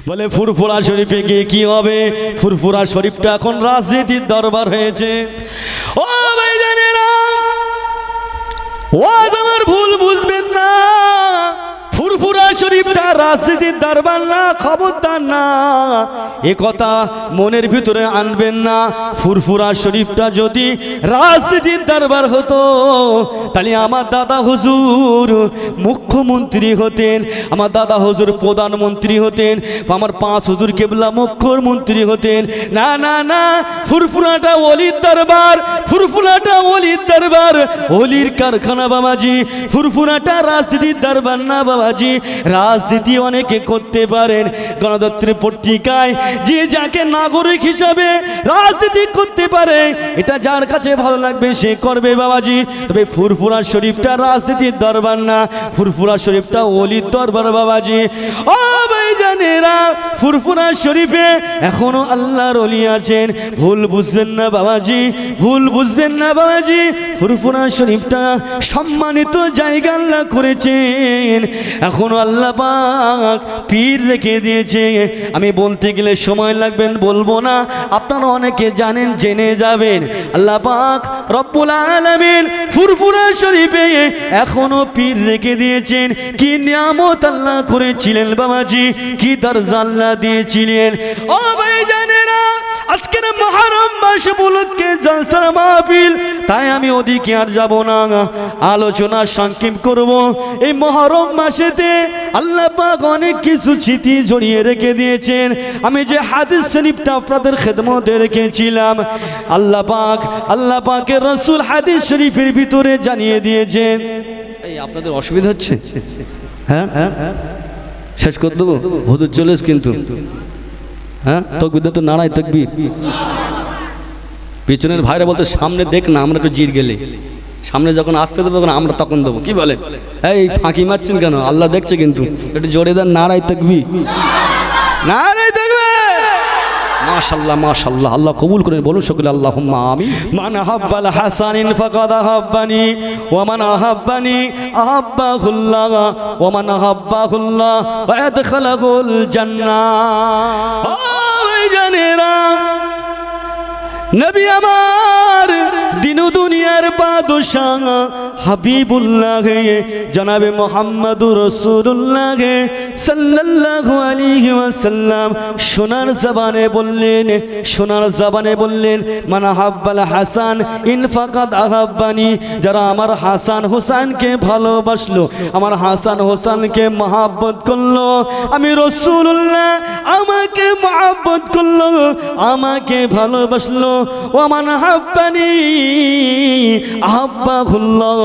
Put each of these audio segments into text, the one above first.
বলে ফুরফুরা শরীফে গিয়ে কি হবে? ফুরফুরা শরীফটা এখন রাজনীতির দরবার হয়েছে। ও ভাইজানেরা, ওয়াজ আমার ভুল বুঝবেন না, ফুরফুরা শরীফটা রাজনীতির দরবার না, খবরদার না, এ কথা মনের ভিতরে আনবেন না। ফুরফুরা শরীফটা যদি রাজনীতির দরবার হতো তাহলে আমার দাদা হুজুর মুখ্যমন্ত্রী হতেন, আমার দাদা হুজুর প্রধানমন্ত্রী হতেন, আমার পাঁচ হুজুর কেবলা মুখ্যমন্ত্রী হতেন। না না না, ফুরফুরাটা ওলির দরবার, ফুরফুরাটা ওলির দরবার, ওলির কারখানা বাবাজি। ফুরফুরাটা রাজনীতির দরবার না বাবাজি। রাজনীতি অনেকে করতে পারেন, গণতন্ত্রের পত্রিকায় যে যাকে নাগরিক হিসাবে রাজনীতি করতে পারে, এটা যার কাছে ভালো লাগবে সে করবে বাবাজি। তবে ফুরফুরা শরীফটা রাজনীতির দরবার না, ফুরফুরা শরীফটা ওলির দরবার বাবাজি। ও ভাইজানেরা, ফুরফুরা শরীফে এখনো আল্লাহর ওলি আছেন, ভুল বুঝবেন না বাবাজি, ভুল বুঝবেন না বাবাজি। ফুরফুরা শরীফটা সম্মানিত জায়গা আল্লাহ করেছেন, এখনো আল্লাহ পাক পীর রেখে দিয়েছে। আমি বলতে গেলে সময় লাগবেন, বলবো না, আপনারা অনেকে জানেন, জেনে যাবেন। আল্লাহ পাক রব্বুল আলামিন ফুরফুরা শরীফে এখনো পীর রেখে দিয়েছেন। কি নিয়ামত আল্লাহ করেছিলেন বাবাজি, কি দরজা আল্লাহ দিয়েছিলেন। ও ভাইজানেরা, আজকের মুহররম মাস উপলক্ষে জলসার মাহফিল, তাই আমি ওদিকে আর যাব না, আলোচনা সংক্ষেপ করব। এই মুহররম মাসেতে আল্লাহ পাক অনেক কিছু স্মৃতি জড়িয়ে রেখে দিয়েছেন। আমি যে হাদিস শরীফটা আপনাদের খেদমতে রেখেছিলাম, আল্লাহ পাকের রাসূল হাদিস শরীফের ভিতরে জানিয়ে দিয়েছেন। এই আপনাদের অসুবিধা হচ্ছে? হ্যাঁ, শেষ করে দেবো, হুজুর চলে এসে কিন্তু। হ্যাঁ, তাকবীর তো নারায়ে তাকবীর। পিছনের ভাইরা বলতে সামনে দেখ না, আমরা একটু জির গেলে সামনে যখন আসতে দেবো তখন আমরা তখন দেবো। কি বলেন? এই ফাঁকি মারছেন কেন? আল্লাহ দেখছে কিন্তু, একটু জোরে দেন নারায়ে তাকবীর, নারায়ে তাকবীর। মাশাআল্লাহ মাশাআল্লাহ, আল্লাহ কবুল করেন, বলুন সকলে আল্লাহুম্মা আমিন। মান হাব্বাল হাসানিন ফাকাদ হাব্বানি ওয়া মান আহাব্বানি আহাব্বাহুল্লাহ ওয়া মান আহাব্বাহুল্লাহ ওয়া আদখালাহুল জান্নাহ। ওই জানেরা, নবী আমার দিন দুনিয়ার বাদশাহ হাবিবুল্লাহ জনাবে মুহাম্মদুর রাসূলুল্লাহ সাল্লাল্লাহু আলাইহি ওয়াসাল্লাম সোনার জবানে বললেন, সোনার জবানে বললেন, মান হাব্বাল হাসান ইন ফাকাদ আহাব্বানি। যারা আমার হাসান হোসেনকে ভালোবাসলো, আমার হাসান হোসেনকে মহব্বত করলো, আমি রাসূলুল্লাহ আমাকে মহব্বত করলো, আমাকে ভালোবাসলো। ওয়া মান হাব্বানি আহাব্বাহুল্লাহ।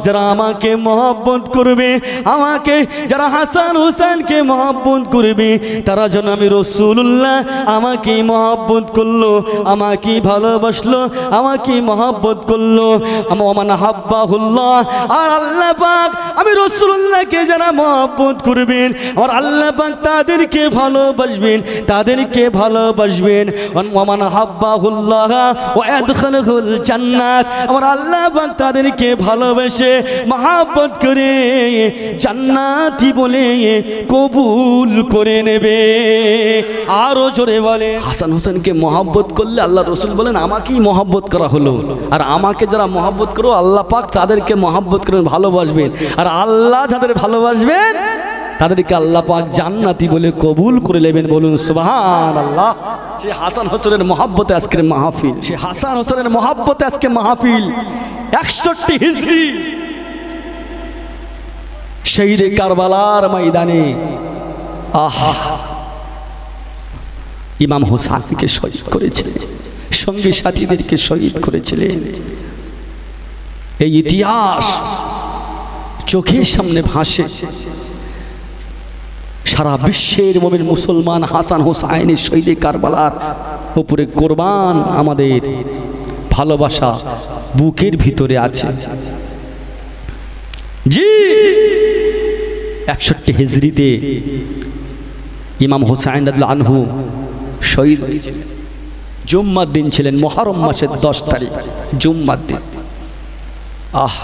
যারা আমাকে মহব্বত করবে, আমাকে যারা হাসান হোসেনকে মহব্বত করবে, তারা যেন আমি রাসূলুল্লাহ আমাকে মহব্বত করলো, আমাকে ভালোবাসলো, আমাকে মহব্বত করলো। ওয়া মান হাব্বাহুল্লাহ, আর আল্লাহ পাক আমি রাসূলুল্লাহকে যারা মহব্বত করবেন, আর আল্লাহ পাক তাদেরকে ভালোবাসবেন, তাদেরকে ভালোবাসবেন। ওয়া মান হাব্বাহুল্লাহ ওয়া আদখালাহুল জান্নাত, আমার আল্লাহ পাক তাদেরকে ভালোবেসে মহব্বত করে জান্নাতি বলে কবুল করে নেবে। আরো জোরে বলে, হাসান হোসেনকে মহব্বত করলে আল্লাহ রাসূল বলেন আমাকেই মহব্বত করা হলো। আর আমাকে যারা মহব্বত করো আল্লাহ পাক তাদেরকে মহব্বত করবেন, ভালোবাসবেন। আর আল্লাহ যাদের ভালোবাসবেন তাদেরকে আল্লাহ পাক জান্নাতি বলে কবুল করে নেবেন। বলুন সুবহানাল্লাহ। সে হাসান হোসেনের মহব্বতে আজকের মাহফিল, সে হাসান হোসেনের মহব্বতে আজকে মাহফিল। 61 হিজরি শহীদে কারবালার ময়দানে আহা ইমাম হোসেনকে শহীদ করেছিলেন, সঙ্গী সাথীদেরকে শহীদ করেছিলেন। এই ইতিহাস চোখের সামনে ভাসে। সারা বিশ্বের মুমিন মুসলমান হাসান হোসেনের শহীদে কারবালার উপরে কোরবান আমাদের ভালোবাসা বুকের ভিতরে আছে। জি 61 হিজরিতে ইমাম হোসেন রাদিয়াল্লাহু আনহু শহীদ হয়েছিলেন। জুম্মার দিন ছিলেন, মুহররম মাসের 10 তারিখ জুম্মার দিন। আহ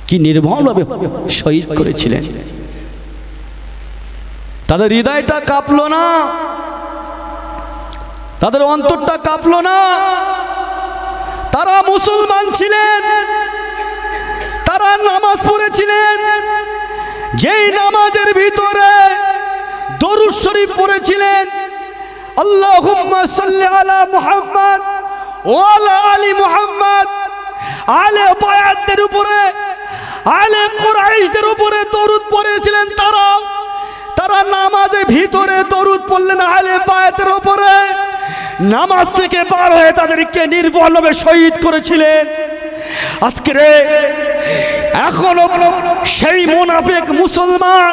কি নির্মলভাবে শহীদ করেছিলেন। তাদের হৃদয়টা কাঁপলো না, তাদের অন্তরটা কাঁপলো না। তারা মুসলমান ছিলেন, তারা নামাজ পড়েছিলেন, যেই নামাজের ভিতরে দরুদ শরীফ পড়েছিলেন, আল্লাহুম্মা সাল্লি আলা মুহাম্মদ ওয়া আলা আলি মুহাম্মদ, আলে বায়াতদের উপরে, আলে কুরাইশদের উপরে দরুদ পড়েছিলেন। তারা নামাজের ভিতরে দরুদ পড়লেন আলে বায়াতের উপরে, নামাজ থেকে বার হয়ে তাদেরকে নির্মমভাবে শহীদ করেছিলেন। আজকে এখনো সেই মুনাফিক মুসলমান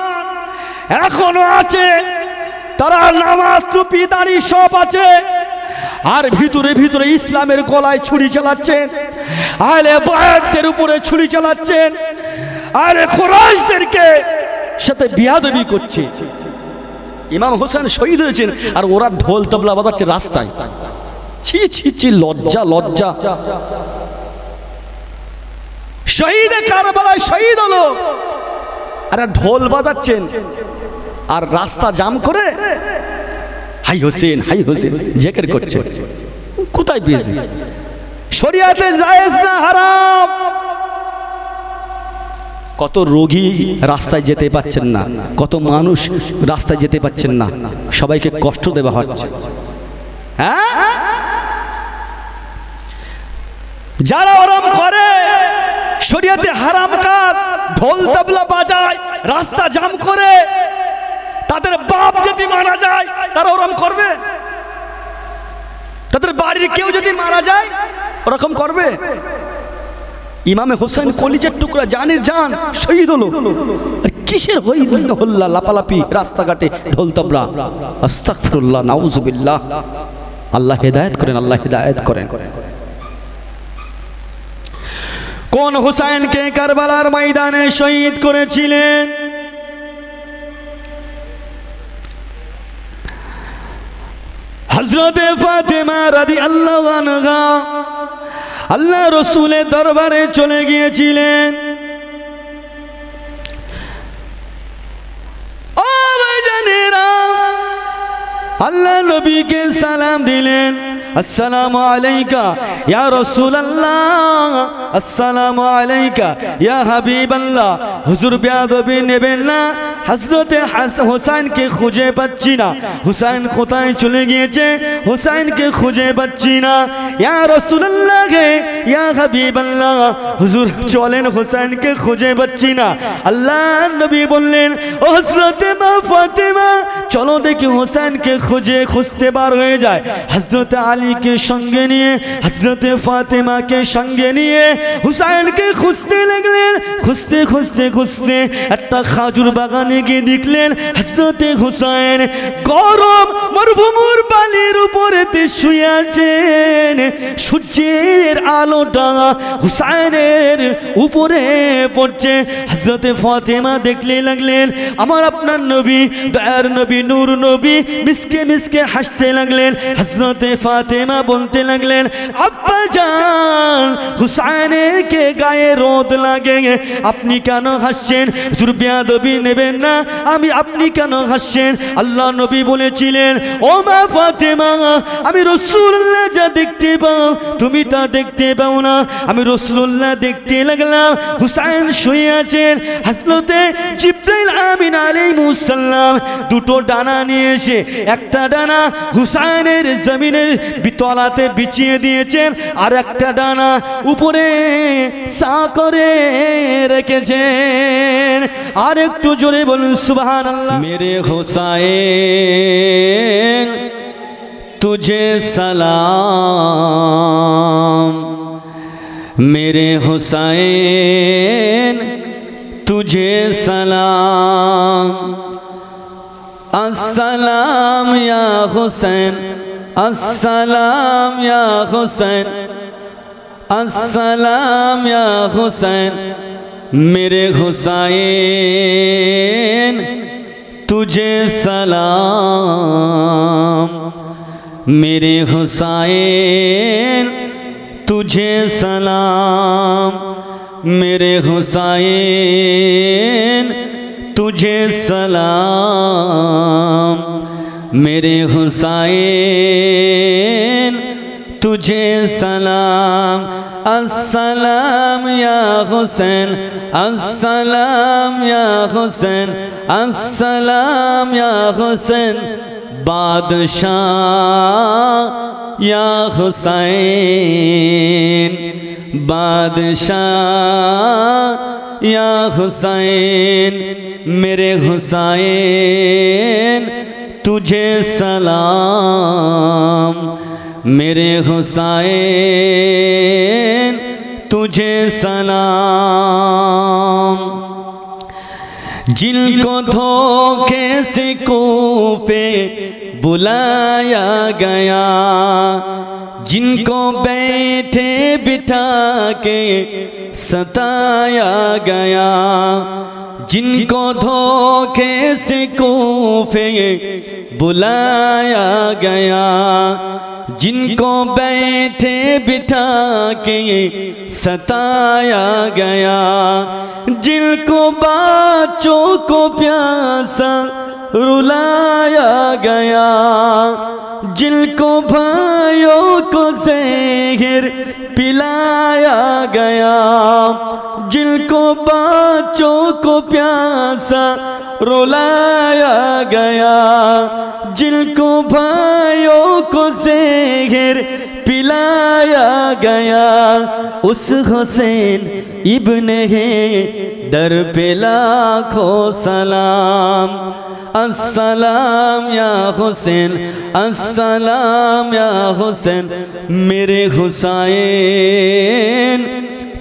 এখনো আছে, তারা নামাজ টুপি দাড়ি সব আছে, আর ভিতরে ভিতরে ইসলামের গলায় ছুরি চালাচ্ছেন, আহলে বায়াতদের উপরে ছুরি চালাচ্ছেন, আহলে কুরাইশদেরকে সাথে বিয়াদবি করছে। ইমাম হোসেন শহীদ হয়েছেন আর ওরা ঢোল তবলা বাজাচ্ছে রাস্তায়। ছি ছি ছি, লজ্জা লজ্জা। শহীদে কারবালায় শহীদ হলো আর ঢোল বাজাচ্ছেন আর রাস্তা জাম করে হাই হোসেন হাই হোসেন জিকির করছে। কোথায় পেয়েছি? শরিয়াতে জায়েজ না, হারাম। কত রোগী রাস্তায় যেতে পাচ্ছেন না, কত মানুষ রাস্তায় যেতে পাচ্ছেন না, সবাইকে কষ্ট দেওয়া হচ্ছে। হ্যাঁ, যারা ওরম করে শরিয়াতে হারাম কাজ, ঢোল তবলা বাজায়, রাস্তা জাম করে, তাদের বাপ যদি মারা যায় তারা ওরকম করবে? তাদের বাড়ির কেউ যদি মারা যায় ওরকম করবে? ইমামে হোসেন কলিজার টুকরা, জানের জান, শহীদ হলো, আর কিসের হল্লা লাপালাপি রাস্তাঘাটে ঢোল তবলা? আস্তাগফিরুল্লাহ, নাউজুবিল্লাহ। আল্লাহ হেদায়েত করেন, আল্লাহ হেদায়েত করেন। কোন হুসাইনকে কারবালার ময়দানে শহীদ করেছিলেন? হযরতে ফাতেমা রাদিয়াল্লাহু আনহা আল্লাহ রসুলের দরবারে চলে গিয়েছিলেন। ও ভাইজানেরা, আল্লাহ নবীকে সালাম দিলেন, আসসালামু আলাইকা ইয়া রাসূলুল্লাহ, আসসালামু আলাইকা ইয়া হাবিবাল্লাহ। হুজুর বেয়াদবি নেবেন না, হযরতে হোসেনকে খুঁজে পাচ্ছি না, হোসেন কোথায় চলে গিয়েছে, হোসেনকে খুঁজে পাচ্ছি না। ইয়া রাসূলুল্লাহ, ইয়া হাবিবাল্লাহ, হুজুর চলেন, হোসেনকে খুঁজে পাচ্ছি না। আল্লাহ নবী বললেন, ও হযরতে মা ফাতেমা, চলো দেখি হোসেনকে খুঁজতে বার হয়ে যায়। হযরতে আলীকে সঙ্গে নিয়ে, হযরতে ফাতেমাকে সঙ্গে নিয়ে হুসাইনকে খুঁজতে লাগলেন। খুঁজতে খুঁজতে খুঁজতে একটা খাজুর বাগানে গিয়ে দেখলেন হযরতে হুসাইন গরম মরুভূমির বালির উপরেতে শুয়ে আছেন। সূর্যের আলোটা হুসাইনের উপরে পড়ছে। হযরতে ফাতেমা দেখলে লাগলেন আমার আপনার নবী, দয়ার নবী, নূর নবী, মিসকে মিসকে হাসতে লাগলেন। হযরতে ফাতেমা বলতে লাগলেন, আব্বা জান, হুসাইনের কে গায়ে রোদ লাগে, আপনি কেন হাসছেন? হুজুর বেয়াদবি নেবেন না, আপনি কেন হাসছেন? আল্লাহ নবী বলেছিলেন, ও মা ফাতেমা, আমি রাসূলুল্লাহ যা দেখতে পাও তুমি তা দেখতে পাও না। আমি রাসূলুল্লাহ দেখতে লাগলাম হুসাইন শুয়ে আছেন। হযরতে জিবরাইল আমিন আলাইহিস সালাম দুটো ডানা নিয়ে এসে একটা ডানা হুসাইনের জমিনের তলাতে বিছিয়ে দিয়েছেন, আর একটা ডানা উপরে সা করে রেখেছেন। আর একটু জোরে বলুন সুবহানাল্লাহ। মেরে হুসাইন तुझे सलाम, मेरे हुसैन तुझे सलाम, अस्सलाम या हुसैन, अस्सलाम या हुसैन, अस्सलाम या हुसैन, मेरे हुसैन तुझे सलाम, मेरे हुसैन तुझे सलाम, मेरे हुसैन तुझे सलाम, मेरे हुसैन तुझे सलाम। अस्सलाम या हुसैन, अस्सलाम या हुसैन, अस्सलाम या हुसैन। बादशाह या हुसैन, बादशाह या हुसैन, मेरे हुसैन तुझे सलाम, मेरे हुसैन तुझे सलाम। जिनको धोखे से कूपे बुलाया गया, जिनको बैठे बिठा के सताया गया, जिनको धोखे से कूफे बुलाया गया, जिनको बैठे बिठा के सताया गया, जिनको बच्चों को प्यासा रुलाया गया, जिनको भाइयों को ज़हर पिलाया गया, जिनको बच्चों को प्यासा रुलाया गया, जिनको भाइयों को ज़हर पिलाया गया, उस हुसैन इब्ने है दर पे लाखों सलाम। अस्सलाम या हुसैन, अस्सलाम या हुसैन, मेरे हुसैन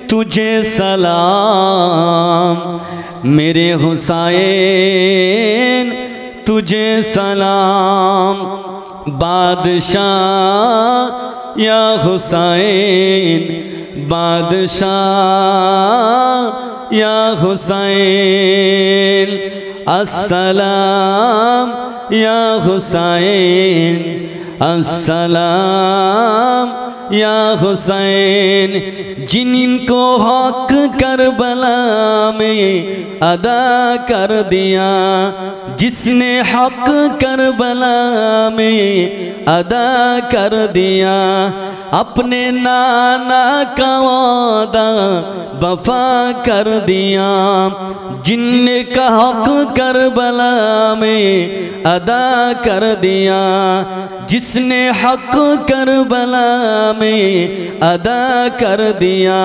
तुझे सलाम, मेरे हुसैन तुझे सलाम। बादशाह या हुसैन, बादशाह या हुसैन। अस्सलाम या हुसैन, अस्सलाम या हुसैन। जिनको हक करबला में अदा कर दिया, जिसने हक करबला में अदा कर दिया, अपने नाना का वादा वफा कर दिया, जिनने का हक करबला में अदा कर दिया, जिसने हक करबला में अदा कर दिया,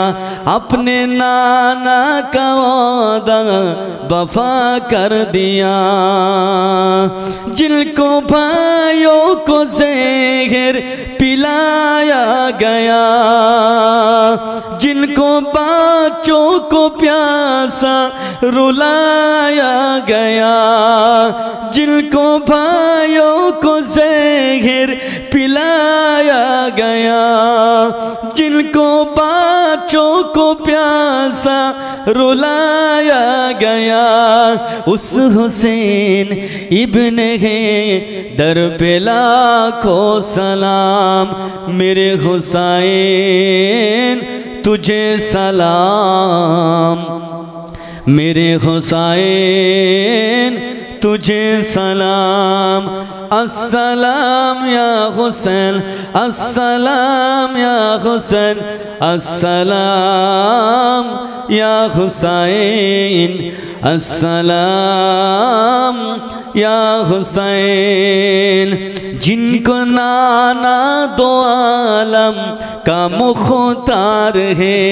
अपने नाना का वादा वफा कर दिया, जिनको भाइयों को ज़हर पिलाया गया, जिनको बच्चों को प्यासा रुलाया गया, जिनको भाइयों को ज़हर पिलाया गया, जिनको बच्चों को प्यासा रुलाया गया, उस हुसैन इब्ने है दर पे लाखों सलाम। मेरे हुसैन तुझे सलाम, मेरे हुसैन तुझे सलाम। अस्सलाम या हुसैन, अस्सलाम या हुसैन, अस्सलाम या हुसैन, अस्सलाम या हुसैन। जिनको नाना दो आलम का मुख्तार है,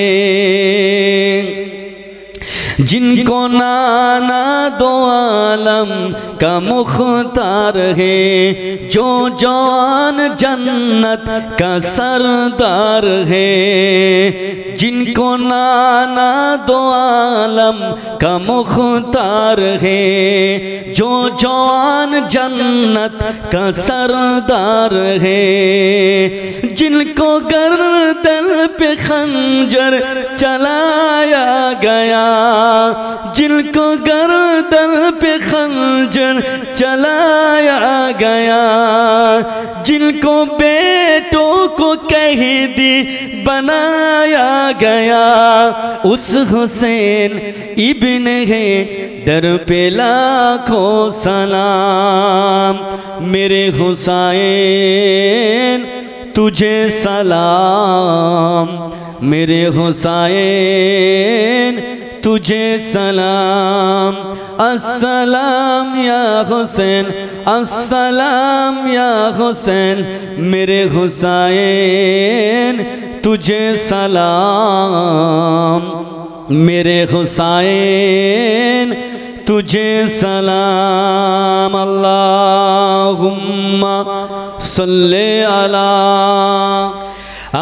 जिनको नाना दो आलम का मुख्तार है, जो जवान जन्नत का सरदार है, जिनको नाना दो आलम का मुख्तार है, जो जवान जन्नत का सरदार है, जिनको गर्दन पे खंजर चलाया गया, जिनको गर्दन पे खंजर चलाया गया, जिनको बेटों को मेहदी बनाया गया उस हुसैन इब्ने है दर पे लाखों सलाम मेरे हुसैन तुझे सलाम मेरे हुसैन तुझे सलाम अस्सलाम या हुसैन अस्सलाम या हुसैन मेरे हुसैन तुझे सलाम मेरे हुसैन तुझे सलाम अल्लाहुम्मा सल्ले अला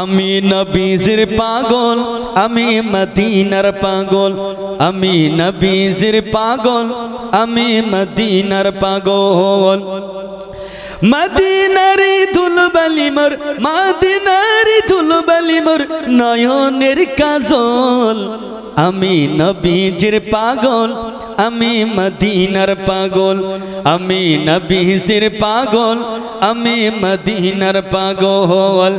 আমি নবীজির পাগল আমি মদিনার পাগল আমি নবীজির পাগল আমি মদিনার পাগল মদিনারি ধুলবালি মোর মদিনারি ধুলবালি মোর নয়নের কাজল আমি নবীজির পাগল আমি মদিনার পাগল আমি নবীজির পাগল আমি মদিনার পাগল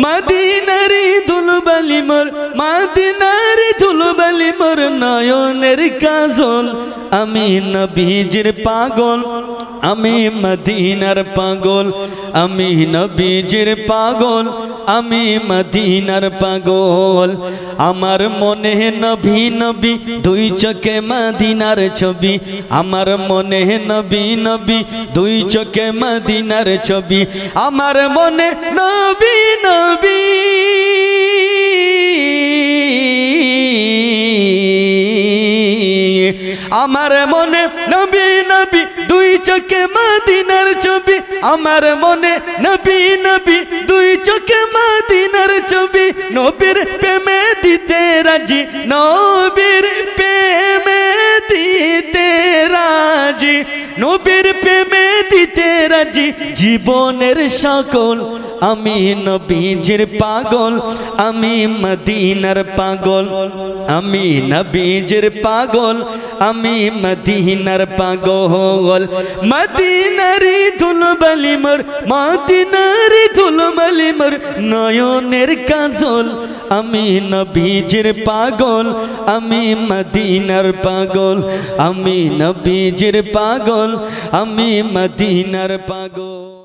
মদিনারি ধুলবালি মোর মদিনারি ধুলবালি মোর নয়নের কাজল আমি নবীজির পাগল আমি মদিনার পাগল আমি নবীজির পাগল আমি মদিনার পাগল আমার মনে নবী নবী দুই চোখে মদিনার ছবি আমার মনে নবী নবী দুই চোখে মদিনার ছবি আমার মনে নবী নবী আমার মনে নবী নবী দুই চোখে মদিনার ছবি আমার মনে নবী নবী দুই চোখে মদিনার ছবি নবীর প্রেমে দিতে রাজি নবীর প্রেমে দিতে রাজি নবীর প্রেমে দিতে রাজি জীবনের সকল আমি নবীজির পাগল আমি মদিনার পাগল আমি নবীজির পাগল আমি মদিনার পাগল মদিনারি ধুলবালি মোর মদিনারি ধুলবালি মোর নয়নের কাজল আমি নবীজির পাগল আমি মদিনার পাগল আমি নবীজির পাগল আমি মদিনার পাগল।